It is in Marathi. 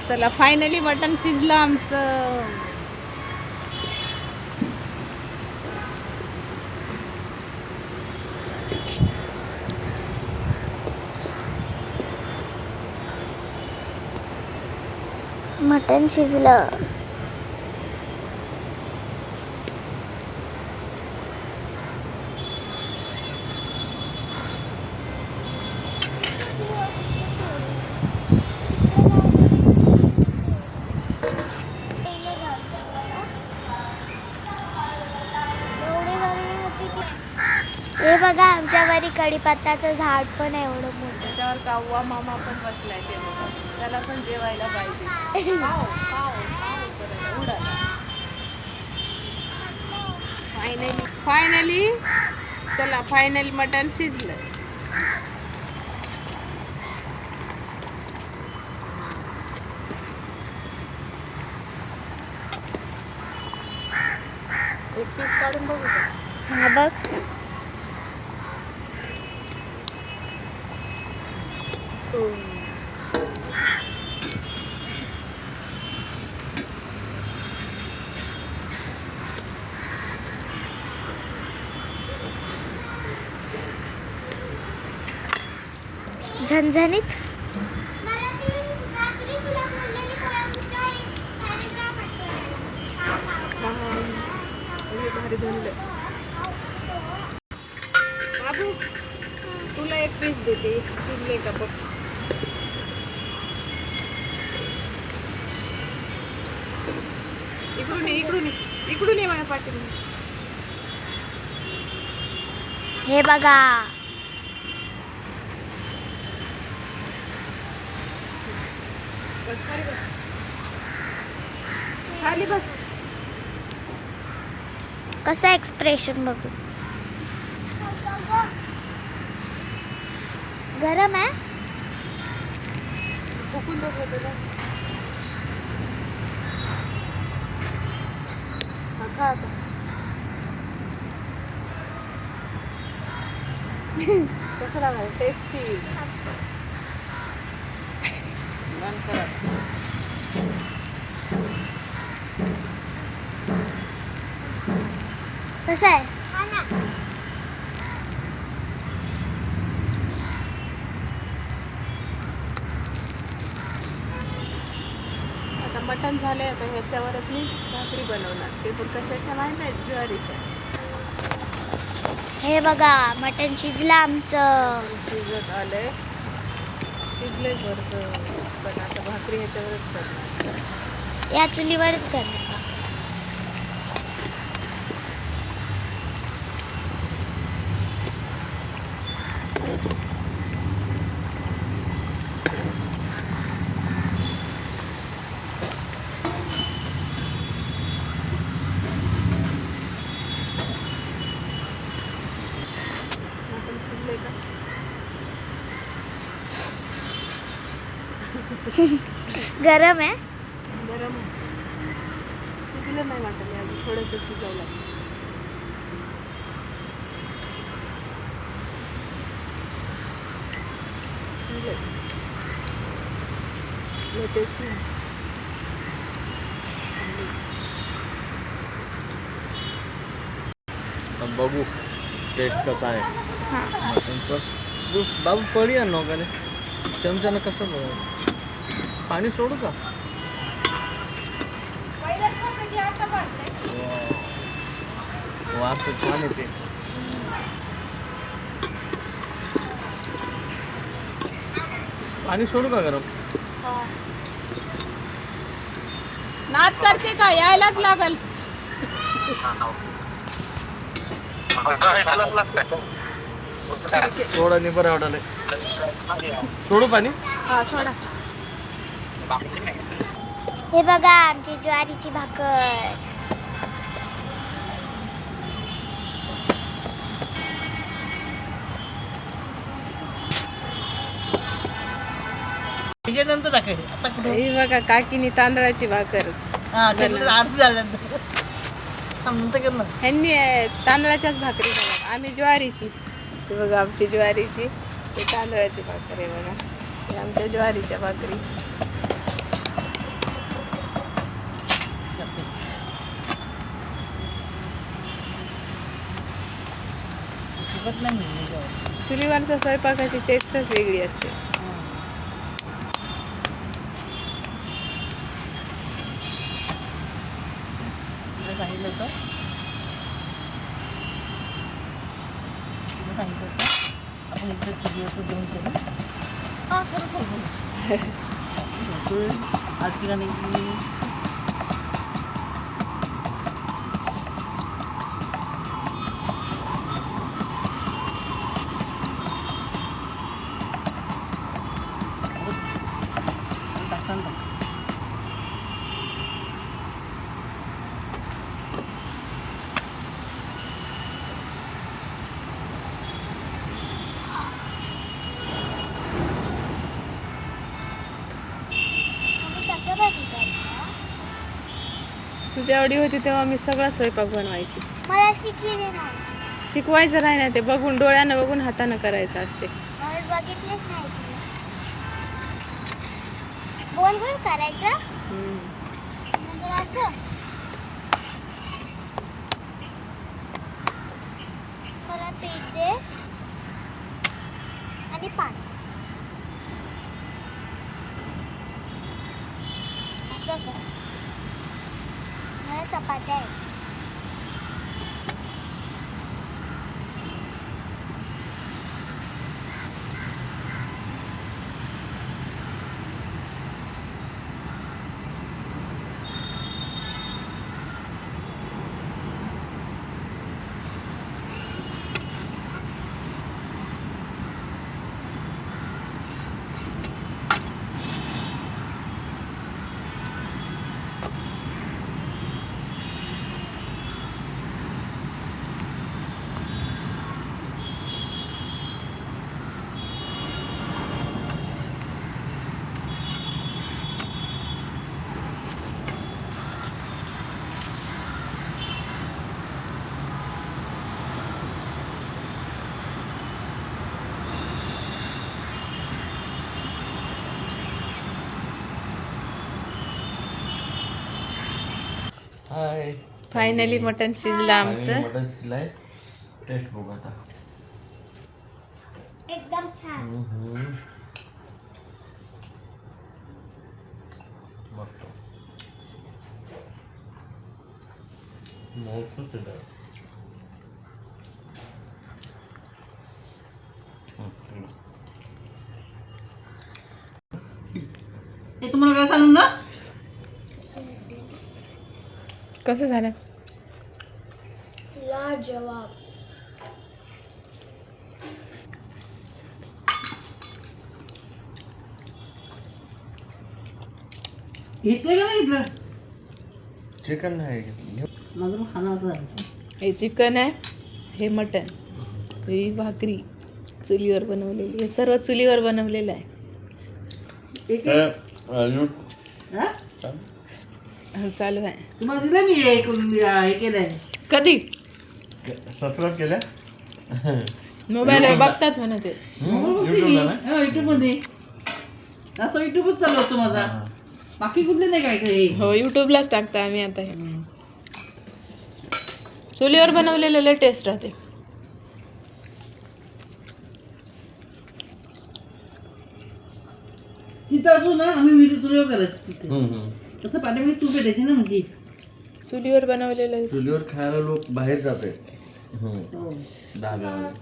चला फायनली मटण शिजलं आमचं. मटण शिजलं. हे बघा आमच्या घरी कडीपत्त्याचं झाड पण आहे एवढं मोठं. त्याच्यावर काव्वा मामा पण बसलाय ते बघा. त्याला पण जेवायला पाहिजे. खाओ, खाओ, खाओ करायला उडाला. फायनली चला फायनली मटण शिजलं. एक पीस काढून बघू का? हा बघ. झणझणीत. भारी बनलं. बाबू तुला एक पीस देते. शिजले का बघ. इकडून ये माझ्या पाठीमध्ये. हे बघा. खाली बस. कसं एक्सप्रेशन बघू. गरम आहे. फुकून बघ तुला. खा आता. कसं लागलं? टेस्टी. बंद करा. कसं आहे. आता मटण झाले. आता ह्याच्यावरच मी भाकरी बनवणार. ते पण कशाच्या माहिती आहे? ज्वारीच्या. हे बघा मटण शिजलं आमचं. शिजत आलंय. शिजलंय बरं. पण आता भाकरी ह्याच्यावरच करणार. या चुलीवरच करणार. मटण शिजलंय का? गरम आहे. गरम आहे. शिजलं नाही मटण. अजून थोडंसं शिजावं लागतं. शिजलंय. टेस्ट नाही. बघू टेस्ट कसा आहे हां. मटनचं. बाबू पडी आणू का चमच्यानं कसं बघ. पाणी सोडू का? वास छान येते. पाणी सोडू का गरम? नाद करते का? यायलाच लागल. थोडा निबर आवडाले. सोडू पाणी? हा सोडा. हे बघा आमची ज्वारीची भाकर. ही बघा काकीनी तांदळाची भाकर. ह्यांनी तांदळाच्याच भाकरी बघा. आम्ही ज्वारीची. हे बघा आमची ज्वारीची. हे तांदळाची भाकर आहे बघा. हे आमच्या ज्वारीच्या भाकरी. शिकत नाही मी याच्यावर. चुलीवरचा स्वयंपाकाची चेष्टाच वेगळी असते. तुला सांगितलं होतं आपण इकडे चुलीवरचं जेवण करू. हा करू आज का नाही. टाकताना कसं बघितलं तुझ्या आवडी होती तेव्हा मी सगळा स्वयंपाक बनवायची. मला शिकले नाही. शिकवायचं नाही ना, ते बघून डोळ्यानं बघून हातानं करायचं असते. मला बघितलेच नाही तुला. गोल गोल करायचं नंतर असं. मला पीठ दे आणि पाणी. असं कर. मला चपात्या आहेत. हाय. फायनली मटण शिजलं आमचं. मटन शिजलाय. टेस्ट बघू आता. एकदम छान. मस्त. मस्त शिजलाय. ते तुम्हाला काय सांगू ना. कसं झालं? लाजवाब. घेतलं का नाही घेतलं. चिकन नाही. माझं पण खाणं असं झालं. हे चिकन आहे, हे मटण, ही भाकरी चुलीवर बनवलेली. हे सर्व चुलीवर बनवलेलं आहे. एक हा? चालू आहे. तुम्हाला दिलं मी हे करून हे केलंय. कधी सबस्क्राईब केलं. मोबाईलवर बघतात म्हणत ते. युट्यूब मध्ये असं युट्यूबच चालू असतो माझा. बाकी कुठले नाही काय काय. हो, युट्यूबलाच टाकता आम्ही आता. हे चुलीवर बनवलेलं लय टेस्ट राहते. तिथं असू ना आम्ही विहिरी चुलीवर करायचं तिथे. तसं पाठीमागे तू भेटायची ना म्हणजे. चुलीवर बनवलेलं चुलीवर खायला लोक बाहेर जाते. हो. धाब्यावर.